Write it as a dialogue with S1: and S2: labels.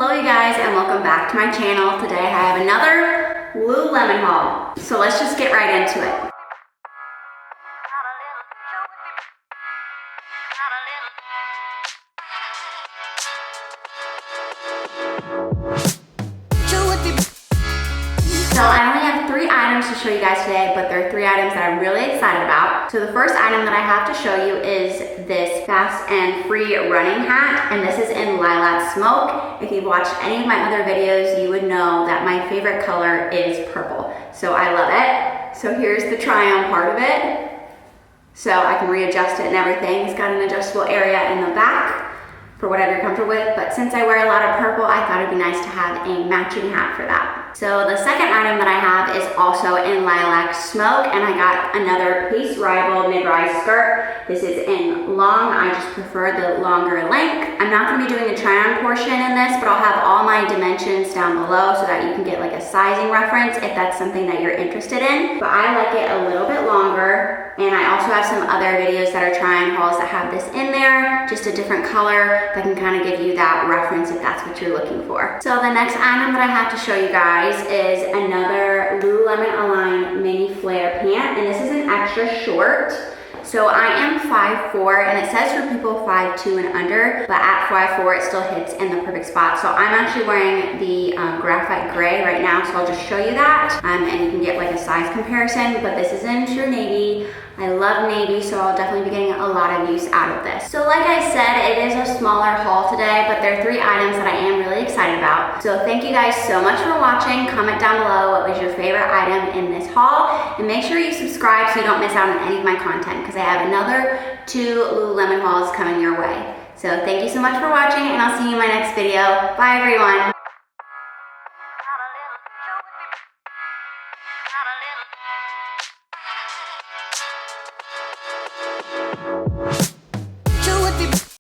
S1: Hello you guys and welcome back to my channel. Today I have another Lululemon haul. So let's just get right into it. So I only have 3 items to show you guys today, but there are 3 items that I'm really excited about. So the first item that I have to show you is this fast and free running hat, and this is in Lilac Smoke. If you've watched any of my other videos, you would know that my favorite color is purple. So I love it. So here's the try-on part of it. So I can readjust it and everything. It's got an adjustable area in the back for whatever you're comfortable with, but since I wear a lot of purple, I thought it'd be nice to have a matching hat for that. So the second item that I have is also in Lilac Smoke, and I got another Pace Rival mid-rise skirt. This is in long. I just prefer the longer length. I'm not gonna be doing a try-on portion in this, but I'll have all my dimensions down below so that you can get like a sizing reference if that's something that you're interested in. But I like it a little bit longer, and I also have some other videos that are try-on hauls that have this in there, just a different color that can kind of give you that reference if that's what you're looking for. So the next item that I have to show you guys is another Lululemon Align mini flare pant, and this is an extra short. So I am 5'4", and it says for people 5'2" and under, but at 5'4", it still hits in the perfect spot. So I'm actually wearing the graphite gray right now, so I'll just show you that, and you can get like a size comparison, but this is in true navy. I love navy, so I'll definitely be getting a lot of use out of this. So like I said, it is a smaller haul today, but there are 3 items that I am really excited about. So thank you guys so much for watching. Comment down below what was your favorite item in this haul, and make sure you subscribe so you don't miss out on any of my content, because I have another 2 Lululemon hauls coming your way. So thank you so much for watching, and I'll see you in my next video. Bye everyone.